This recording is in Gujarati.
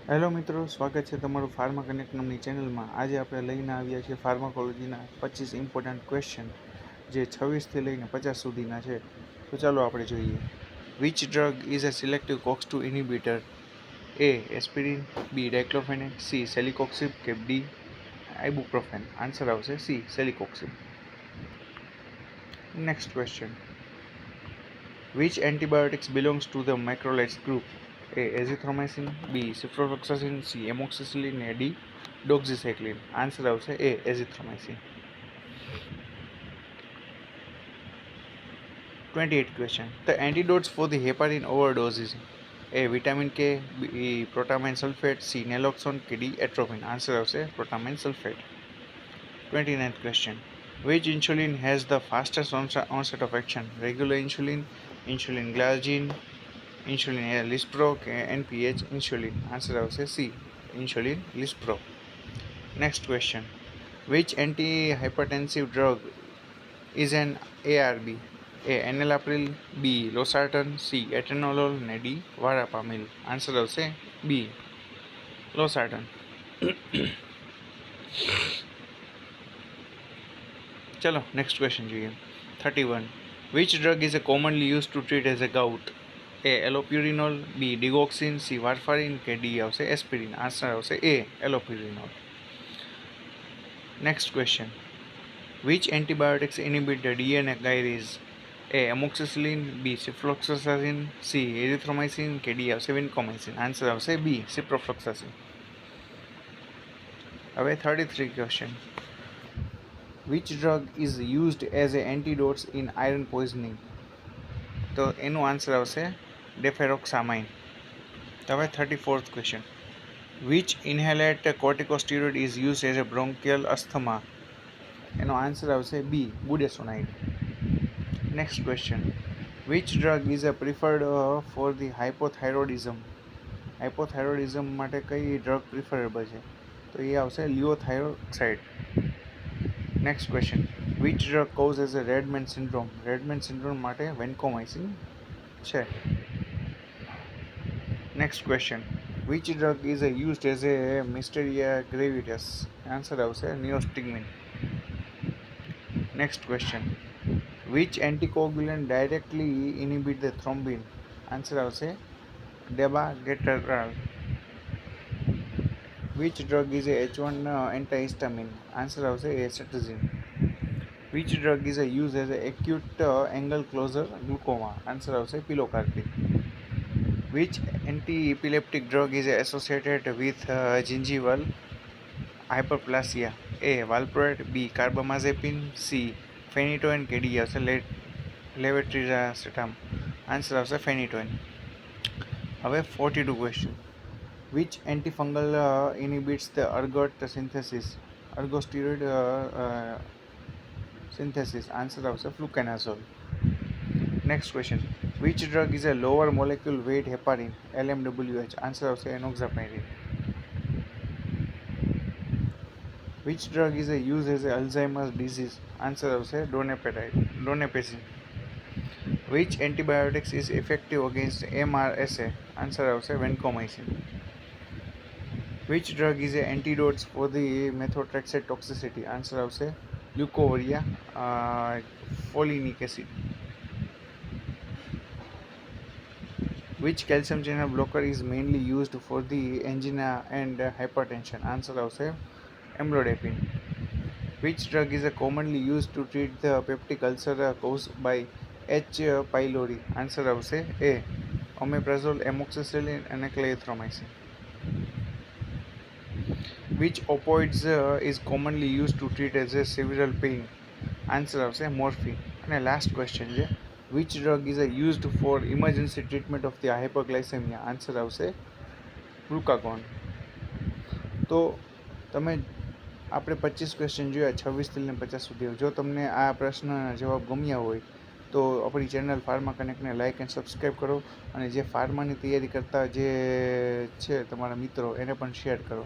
હેલો મિત્રો, સ્વાગત છે તમારું ફાર્મા કનેક્ટ નામની ચેનલમાં. આજે આપણે લઈને આવ્યા છીએ ફાર્માકોલોજીના 25 ઇમ્પોર્ટન્ટ ક્વેશ્ચન, જે 26થી લઈને 50 સુધીના છે. તો ચાલો આપણે જોઈએ. Which drug is a selective કોક્સ2 inhibitor? A aspirin, B diclofenac, C celecoxib કે ડી આઇબુપ્રોફેન? આન્સર આવશે C celecoxib. Next question. Which antibiotics belongs to the macrolides group? A. Azithromycin, B. Ciprofloxacin, C. Amoxicillin, D. Doxycycline. Answer આવશે A. Azithromycin. 28th question. The antidotes for the heparin overdoses. A. Vitamin K, B. Protamine sulfate, C. Naloxone, D. Atropine. Answer આવશે protamine sulfate. 29th question. Which insulin has the fastest onset of action? Regular insulin, insulin glargine, insulin lispro કે NPH insulin? Answer આવશે C. insulin lispro. Next question. Which antihypertensive drug is an ARB? A. enalapril, B. losartan, C. atenolol ને D. varapamil? Answer આવશે B. losartan. ચલો નેક્સ્ટ ક્વેશ્ચન જોઈએ. 31. Which drug is commonly used to treat as a gout? A. એલોપ્યુરિનોલ, B. ડિગોક્સિન, C. વાર્ફારિન કે D આવશે એસ્પિરિન? આન્સર આવશે A. Allopurinol. Next question. Which antibiotics inhibit the DNA kinases? A. amoxicillin, B. ciprofloxacin, C. erythromycin કે D આવશે vancomycin? આન્સર આવશે B. ciprofloxacin. હવે 33 question. Which drug is used as an antidote in iron poisoning? તો એનું આન્સર આવશે ડેફેરોક્સામાઇન. હવે 34th question. Which inhaled corticosteroid is used as a bronchial asthma? એનો આન્સર આવશે B. budesonide. Next question. Which drug is preferred for the hypothyroidism? Hypothyroidism માટે કઈ ડ્રગ પ્રિફરેબલ છે? તો એ આવશે levothyroxine. Next question. Which drug causes a red man syndrome? Red man syndrome માટે વેન્કોમાઇસિન છે. Next question. Which drug is used as a myasthenia gravis? Answer આવશે neostigmine. Next question. Which anticoagulant directly inhibit the thrombin? Answer આવશે dabigatran. Which drug is H1 antihistamine? Answer આવશે cetirizine. Which drug is use as acute angle closure glaucoma? Answer આવશે pilocarpine. Which anti epileptic drug is associated with gingival hyperplasia? A valproate, B carbamazepine, C phenytoin કે ડી આવશે લેવેટ્રિઝાસેટામ? આન્સર આવશે ફેનિટોઇન. હવે 42 question. Which antifungal inhibits the ergot synthesis? Ergosterol synthesis? Answer આવશે fluconazole. Next question. Which drug is a lower molecule weight heparin? LMWH? Answer આવશે enoxaparin. Which drug is used as Alzheimer's disease? Answer આવશે donepezil. Which antibiotics is effective against MRSA? Answer આવશે vancomycin. Which drug is antidotes for the methotrexate toxicity? Answer આવશે leucovorin folinic acid. Which calcium channel blocker is mainly used for the angina and hypertension? Answer આવશે amlodipine. Which drug is commonly used to treat the peptic ulcer caused by H. pylori? Answer આવશે A. omeprazole, amoxicillin and clarithromycin. Which opioids is commonly used to treat as a severe pain? Answer આવશે morphine. અને લાસ્ટ ક્વેશ્ચન છે. Which drug is used for emergency treatment of the hyperglycemia? Answer આવશે ગ્લુકાગોન. તો તમે આપણે 25 ક્વેશ્ચન જોયા 26થી લઈને 50 સુધી. જો તમને આ પ્રશ્નના જવાબ ગમ્યા હોય તો આપણી ચેનલ ફાર્મા કનેક્ટને લાઇક એન્ડ સબસ્ક્રાઈબ કરો, અને જે ફાર્માની તૈયારી કરતા જે છે તમારા મિત્રો એને પણ શેર કરો.